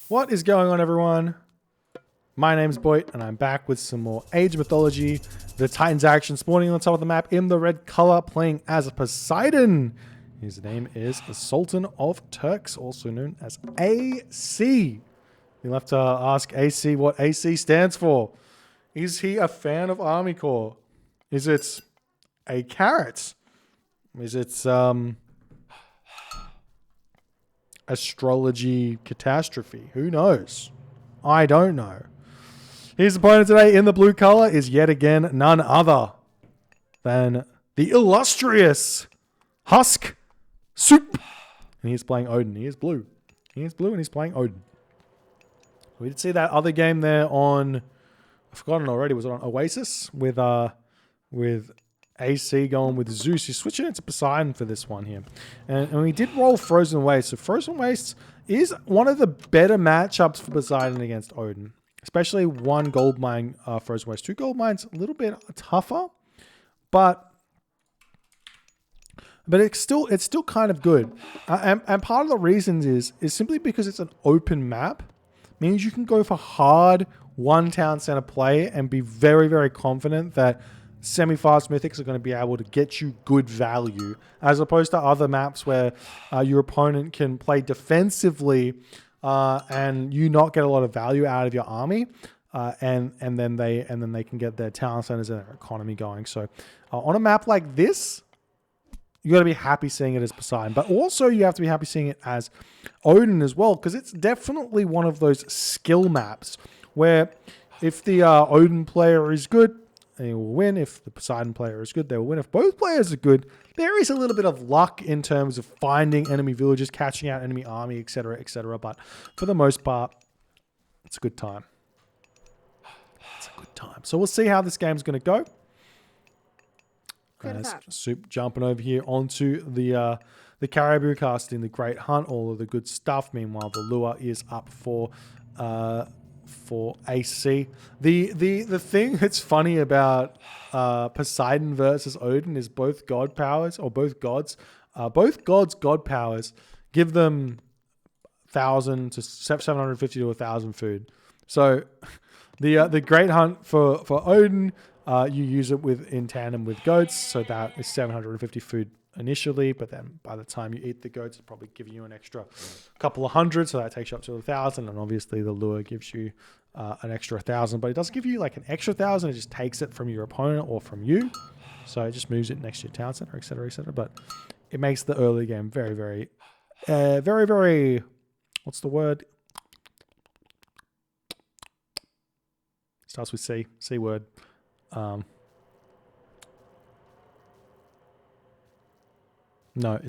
What is going on, everyone? My name's Boyd, and I'm back with some more Age of Mythology. The Titans action spawning on top of the map in the red color, playing as Poseidon. His name is Sultan of Turks, also known as AC. You'll have to ask AC what AC stands for. Is he a fan of Army Corps? Is it a carrot? Is it astrology catastrophe? Who knows? I don't know. His opponent today in the blue color is yet again none other than the illustrious Husk Suppe. And he's playing Odin. He is blue. He is blue and he's playing Odin. We did see that other game there on, I've forgotten already, was it on Oasis with AC going with Zeus? He's switching into Poseidon for this one here. And we did roll Frozen Waste. So Frozen Waste is one of the better matchups for Poseidon against Odin. Especially one gold mine Frozen Waste. Two gold mines, a little bit tougher. But it's still kind of good. And part of the reasons is simply because it's an open map. Means you can go for hard one town center play and be very, very confident that semi-fast mythics are going to be able to get you good value, as opposed to other maps where your opponent can play defensively and you not get a lot of value out of your army, and then they can get their town centers and their economy going. So on a map like this, you got to be happy seeing it as Poseidon, but also you have to be happy seeing it as Odin as well, because it's definitely one of those skill maps where if the Odin player is good, they will win. If the Poseidon player is good, they will win. If both players are good, there is a little bit of luck in terms of finding enemy villages, catching out enemy army, etc., etc. But for the most part, it's a good time. It's a good time. So we'll see how this game's going to go. As Soup jumping over here onto the Caribou, casting the Great Hunt, all of the good stuff. Meanwhile, the lure is up for AC. The thing that's funny about Poseidon versus Odin is both god powers, or both gods god powers give them 1,000 to 750 to 1,000 food. So the Great Hunt for Odin, you use it in tandem with goats, so that is 750 food initially, but then by the time you eat the goats, it's probably giving you an extra couple of hundred, so that takes you up to 1,000. And obviously the lure gives you an extra 1,000, but it doesn't give you like an extra 1,000. It just takes it from your opponent or from you, so it just moves it next to your town center, etc., etc. But it makes the early game very, very, very, very. What's the word? Starts with C. C word. No,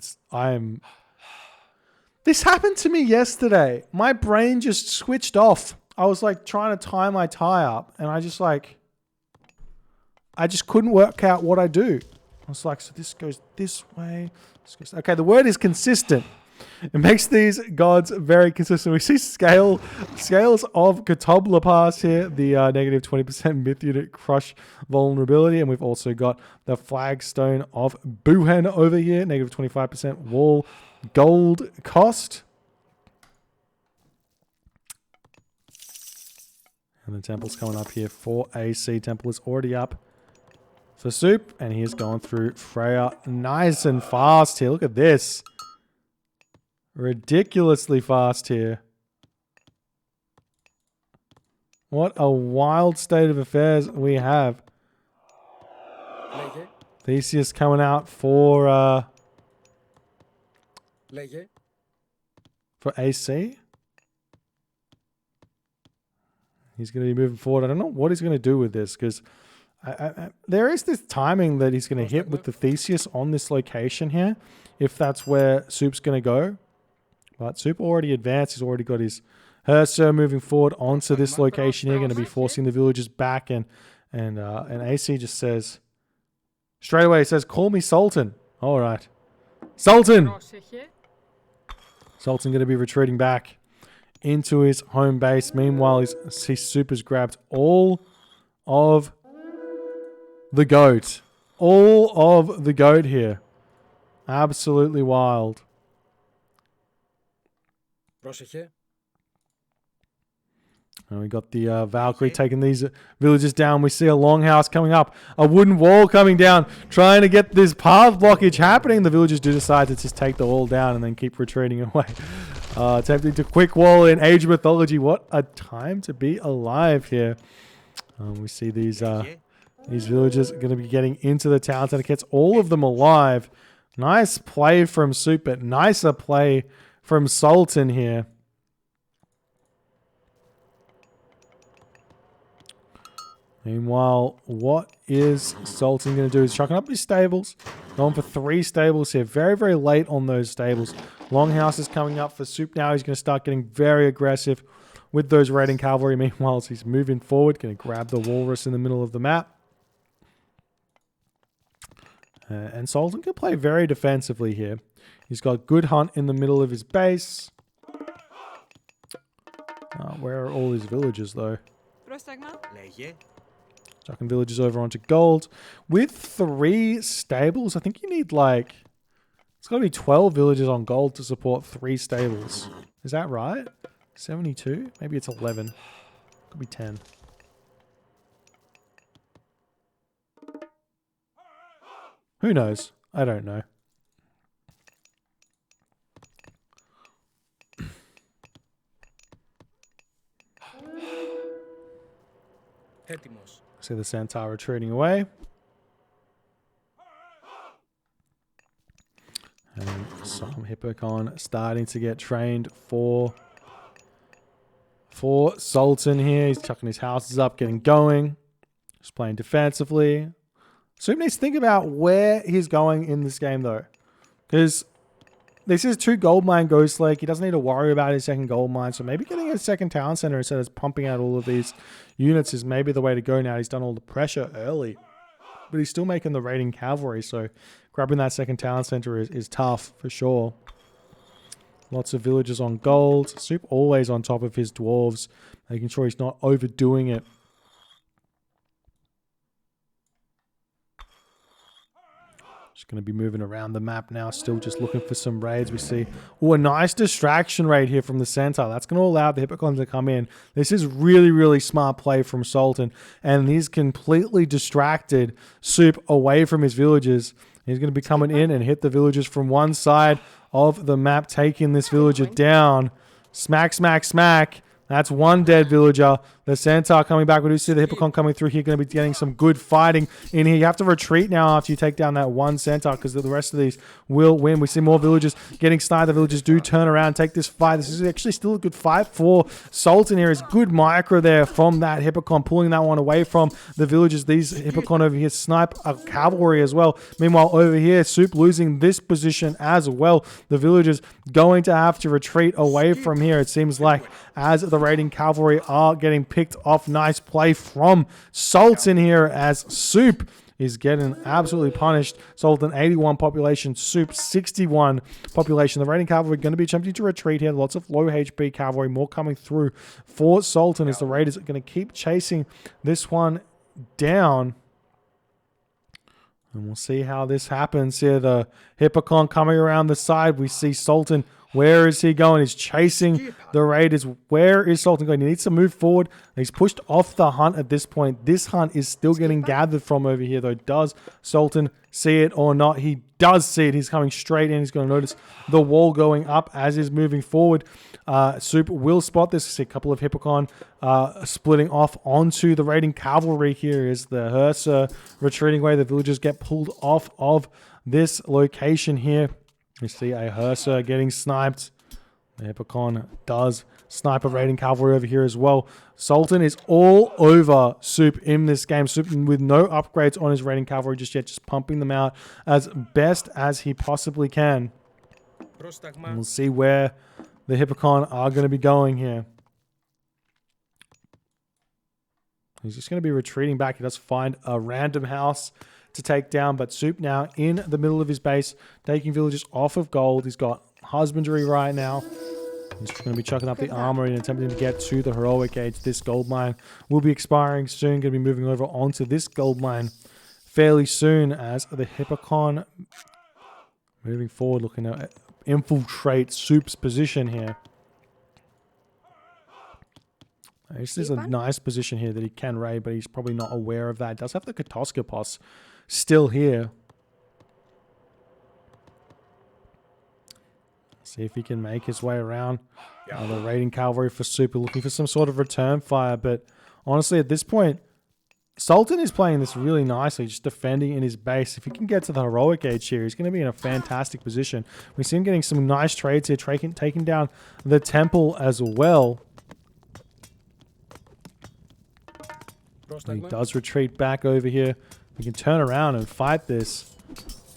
this happened to me yesterday. My brain just switched off. I was like trying to tie my tie up, and I just couldn't work out what I do. I was like, so this goes this way. Okay, the word is consistent. It makes these gods very consistent. We see scales of Katobla pass here, the negative 20% myth unit crush vulnerability, and we've also got the flagstone of Buhen over here, negative 25% wall gold cost. And the temple's coming up here for AC. Temple is already up for Soup, and he's going through Freya nice and fast here. Look at this. Ridiculously fast here. What a wild state of affairs we have. Theseus coming out for AC. He's going to be moving forward. I don't know what he's going to do with this, because there is this timing that he's going to hit with the Theseus on this location here, if that's where Soup's going to go. But Soup already advanced. He's already got his Herser moving forward onto this location here. Going to be forcing the villagers back. And AC just says, straight away, he says, call me Sultan. All right. Sultan! Sultan going to be retreating back into his home base. Meanwhile, his Soup has grabbed all of the goat. All of the goat here. Absolutely wild. And we got the Valkyrie taking these villages down. We see a longhouse coming up. A wooden wall coming down. Trying to get this path blockage happening. The villagers do decide to just take the wall down and then keep retreating away. Attempting to quick wall in Age of Mythology. What a time to be alive here. We see these villagers going to be getting into the town. And it gets all of them alive. Nice play from Suppe, but nicer play from Sultan here. Meanwhile, what is Sultan going to do? He's chucking up his stables. Going for 3 stables here. Very, very late on those stables. Longhouse is coming up for Suppe now. He's going to start getting very aggressive with those raiding cavalry. Meanwhile, he's moving forward. Going to grab the walrus in the middle of the map. And Sultan can play very defensively here. He's got good hunt in the middle of his base. Where are all his villagers, though? Chucking villagers over onto gold. With 3 stables, I think you need like... It's got to be 12 villagers on gold to support 3 stables. Is that right? 72? Maybe it's 11. Could be 10. Who knows? I don't know. See the Centaur retreating away. And some Hippocon starting to get trained for Sultan here. He's chucking his houses up, getting going. Just playing defensively. Suppe needs to think about where he's going in this game, though. Because this is 2 gold mine Ghost Lake. He doesn't need to worry about his second gold mine. So maybe getting a second town center instead of pumping out all of these units is maybe the way to go now. He's done all the pressure early. But he's still making the raiding cavalry. So grabbing that second town center is tough for sure. Lots of villagers on gold. Suppe always on top of his dwarves. Making sure he's not overdoing it. Just going to be moving around the map now. Still just looking for some raids. We see a nice distraction raid here from the Centaur. That's going to allow the Hippocons to come in. This is really, really smart play from Sultan. And he's completely distracted Suppe away from his villagers. He's going to be coming in and hit the villagers from one side of the map, taking this villager down. Smack, smack, smack. That's 1 dead villager. The Centaur coming back. We do see the Hippocon coming through here. Going to be getting some good fighting in here. You have to retreat now after you take down that 1 Centaur because the rest of these will win. We see more villagers getting sniped. The villagers do turn around and take this fight. This is actually still a good fight for Sultan here. Is good micro there from that Hippocon, pulling that one away from the villagers. These Hippocon over here snipe a cavalry as well. Meanwhile, over here, Suppe losing this position as well. The villagers going to have to retreat away from here, it seems like, as the raiding cavalry are getting picked off. Nice play from Sultan here as Suppe is getting absolutely punished. Sultan 81 population, Suppe 61 population. The raiding cavalry going to be attempting to retreat here. Lots of low HP cavalry, more coming through for Sultan as the raiders are going to keep chasing this one down. And we'll see how this happens here. The Hippocon coming around the side. We see Sultan. Where is he going? He's chasing the raiders. Where is Sultan going? He needs to move forward. He's pushed off the hunt at this point. This hunt is still getting gathered from over here, though. Does Sultan see it or not? He does see it. He's coming straight in. He's going to notice the wall going up as he's moving forward. Suppe will spot this. See a couple of Hippocon splitting off onto the raiding cavalry here. Is the Hersa retreating away. The villagers get pulled off of this location here. We see a Hersa getting sniped. The Hippocon does snipe a raiding cavalry over here as well. Sultan is all over Suppe in this game. Suppe with no upgrades on his raiding cavalry just yet, just pumping them out as best as he possibly can. And we'll see where the Hippocon are going to be going here. He's just going to be retreating back. He does find a random house to take down, but Suppe now in the middle of his base, taking villages off of gold. He's got husbandry right now. He's going to be chucking up the armor and attempting to get to the heroic age. This gold mine will be expiring soon. Going to be moving over onto this gold mine fairly soon as the Hippocon moving forward, looking to infiltrate Suppe's position here. This is a nice position here that he can raid, but he's probably not aware of that. Does have the Katoskopos still here. See if he can make his way around. The raiding cavalry for Suppe, looking for some sort of return fire. But honestly, at this point, Sultan is playing this really nicely, just defending in his base. If he can get to the heroic age here, he's going to be in a fantastic position. We see him getting some nice trades here, taking down the temple as well. He does retreat back over here. We can turn around and fight this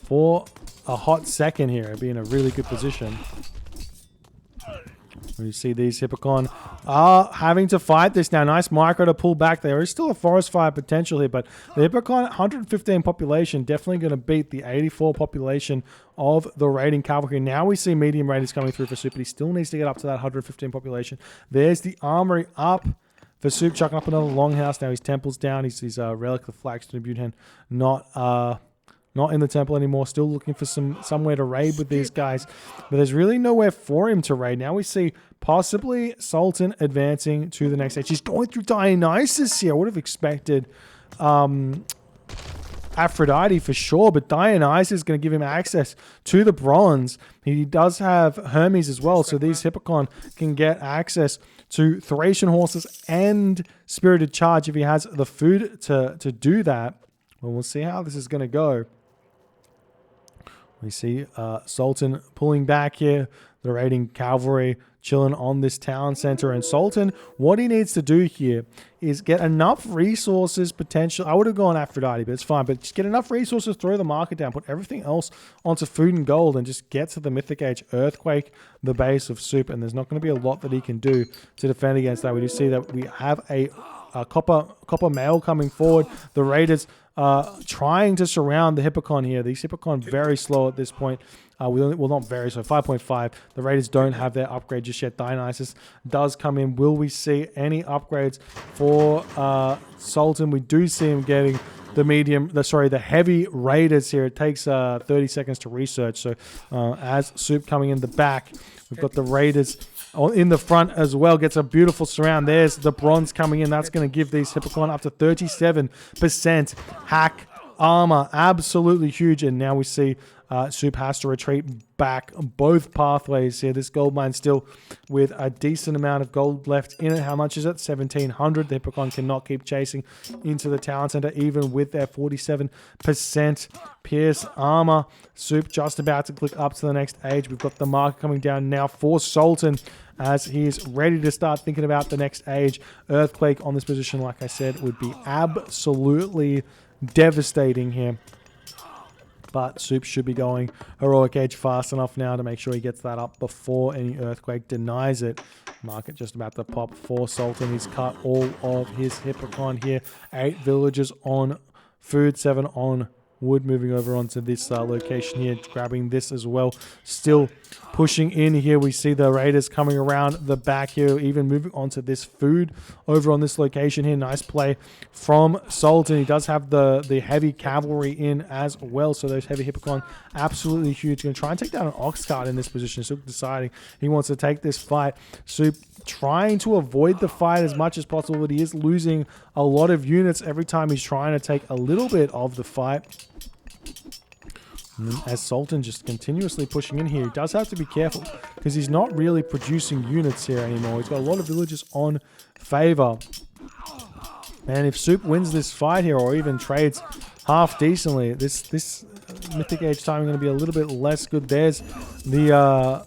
for a hot second here, be in a really good position. You see these Hippocon are having to fight this now. Nice micro to pull back. There is still a forest fire potential here, but the Hippocon 115 population definitely going to beat the 84 population of the raiding cavalry. Now we see medium raiders coming through for Suppe. He still needs to get up to that 115 population. There's the armory up for Suppe, chucking up another longhouse. Now his temple's down. He's relic of Flagstone Butte not in the temple anymore. Still looking for somewhere to raid with these guys. But there's really nowhere for him to raid. Now we see possibly Sultan advancing to the next stage. He's going through Dionysus here. I would have expected Aphrodite for sure. But Dionysus is going to give him access to the bronze. He does have Hermes as well. So these Hippocon can get access to Thracian horses and Spirited Charge if he has the food to do that. Well, we'll see how this is going to go. We see Sultan pulling back here. The raiding cavalry chilling on this town center. And Sultan, what he needs to do here is get enough resources, potential. I would have gone Aphrodite, but it's fine. But just get enough resources, throw the market down, put everything else onto food and gold, and just get to the Mythic Age Earthquake, the base of Suppe. And there's not going to be a lot that he can do to defend against that. We do see that we have a copper mail coming forward. The raiders trying to surround the Hippocon here. These Hippocon very slow at this point. Well, not very slow. 5.5. The raiders don't have their upgrade just yet. Dionysus does come in. Will we see any upgrades for Sultan? We do see him getting the heavy raiders here. It takes 30 seconds to research. So as Suppe coming in the back, we've got the raiders in the front as well. Gets a beautiful surround. There's the bronze coming in. That's going to give these Hippocon up to 37% hack armor. Absolutely huge. And now we see Suppe has to retreat back both pathways here. This gold mine still with a decent amount of gold left in it. How much is it? 1,700. The Hippocon cannot keep chasing into the town center even with their 47% pierce armor. Suppe just about to click up to the next age. We've got the marker coming down now for Sultan as he's ready to start thinking about the next age. Earthquake on this position, like I said, would be absolutely devastating here. But Suppe should be going heroic age fast enough now to make sure he gets that up before any earthquake denies it. Market just about to pop for Sultan. He's cut all of his Hippocon here. 8 villages on food, 7 on wood. Moving over onto this location here, grabbing this as well. Still pushing in here. We see the raiders coming around the back here, even moving onto this food over on this location here. Nice play from Sultan. He does have the heavy cavalry in as well, so those heavy Hippocon absolutely huge. Going to try and take down an ox cart in this position. Suppe deciding he wants to take this fight. Suppe trying to avoid the fight as much as possible, but he is losing a lot of units every time he's trying to take a little bit of the fight. As Sultan just continuously pushing in here, he does have to be careful because he's not really producing units here anymore. He's got a lot of villages on favor. And if Suppe wins this fight here or even trades half decently, this Mythic Age timing going to be a little bit less good. There's the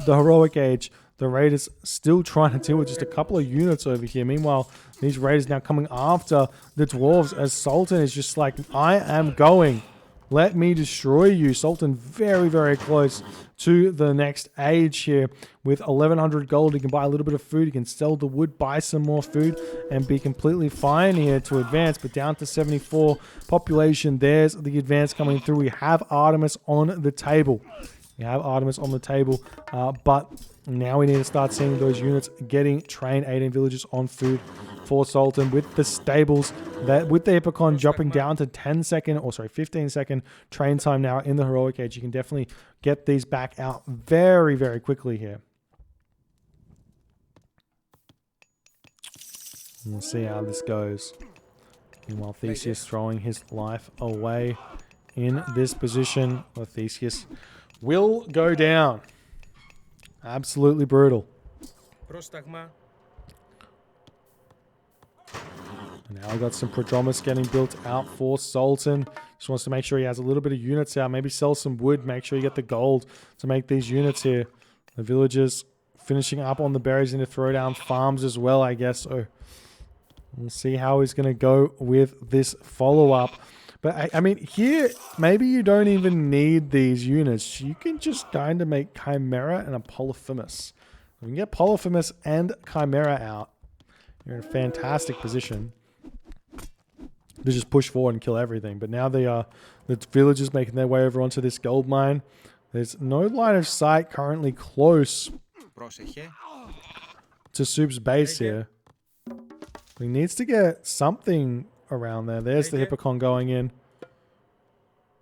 heroic age. The raiders still trying to deal with just a couple of units over here. Meanwhile, these raiders now coming after the dwarves as Sultan is just like, I am going. Let me destroy you. Sultan very, very close to the next age here. With 1,100 gold, he can buy a little bit of food. He can sell the wood, buy some more food, and be completely fine here to advance. But down to 74 population, there's the advance coming through. We have Artemis on the table. But now we need to start seeing those units getting trained. 18 villages on food for Sultan with the stables, that with the Hippocon jumping down to 15 second train time now in the heroic age. You can definitely get these back out very, very quickly here. We'll see how this goes. Meanwhile, Theseus throwing his life away in this position. Well, Theseus will go down. Absolutely brutal. And now we got some Prodromus getting built out for Sultan. Just wants to make sure he has a little bit of units out. Maybe sell some wood. Make sure you get the gold to make these units here. The villagers finishing up on the berries and to throw down farms as well, I guess. So we'll see how he's going to go with this follow-up. But I mean, here, maybe you don't even need these units. You can just kind of make Chimera and a Polyphemus. We can get Polyphemus and Chimera out. You're in a fantastic position to just push forward and kill everything. But now the villagers making their way over onto this gold mine. There's no line of sight currently close to Suppe's base here. He needs to get something around there. There's the Hippocon going in.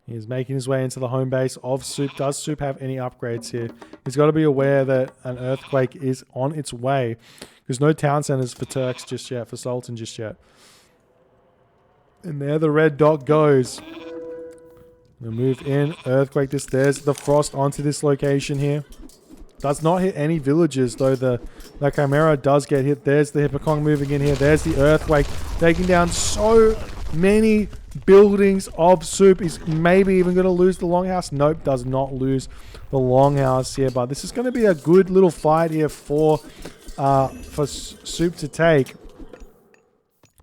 He's making his way into the home base of Suppe. Does Suppe have any upgrades here? He's got to be aware that an earthquake is on its way. There's no town centers for Turks just yet, for Sultan just yet. And there the red dot goes. We'll move in. Earthquake this. There's the frost onto this location here. Does not hit any villages, though the Chimera does get hit. There's the Hippocon moving in here. There's the earthquake taking down so many buildings of Suppe. He's maybe even going to lose the longhouse. Nope, does not lose the longhouse here. But this is going to be a good little fight here for Suppe to take.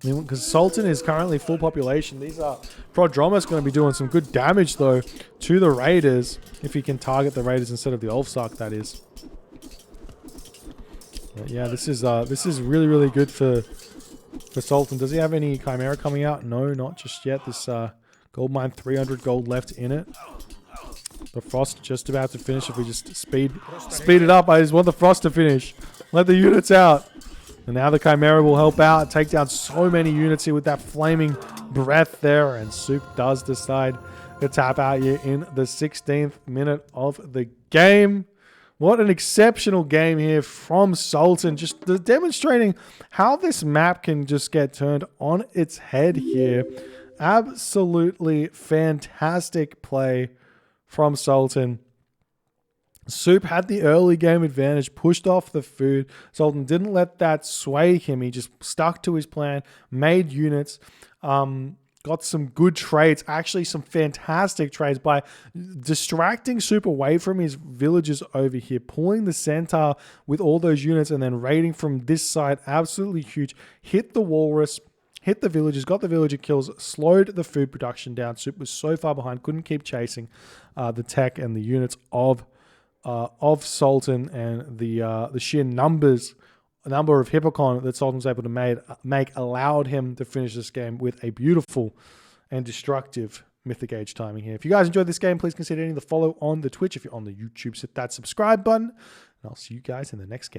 I mean, because Sultan is currently full population. These are Prodromus going to be doing some good damage though to the raiders if he can target the raiders instead of the Ulfsark, that is. But yeah, this is really good for Sultan. Does he have any Chimera coming out? No, not just yet. This gold mine, 300 gold left in it. The frost just about to finish. If we just speed it up, I just want the frost to finish. Let the units out. And now the Chimera will help out, take down so many units here with that flaming breath there. And Suppe does decide to tap out here in the 16th minute of the game. What an exceptional game here from Sultan. Just demonstrating how this map can just get turned on its head here. Absolutely fantastic play from Sultan. Suppe had the early game advantage, pushed off the food. Sultan didn't let that sway him. He just stuck to his plan, made units, got some good trades, actually some fantastic trades by distracting Suppe away from his villagers over here, pulling the centaur with all those units and then raiding from this side. Absolutely huge. Hit the walrus, hit the villagers, got the villager kills, slowed the food production down. Suppe was so far behind, couldn't keep chasing the tech and the units of Sultan, and the sheer number of Hippocon that Sultan was able to make allowed him to finish this game with a beautiful and destructive Mythic Age timing here. If you guys enjoyed this game, please consider hitting the follow on the Twitch. If you're on the YouTube, hit that subscribe button, and I'll see you guys in the next game.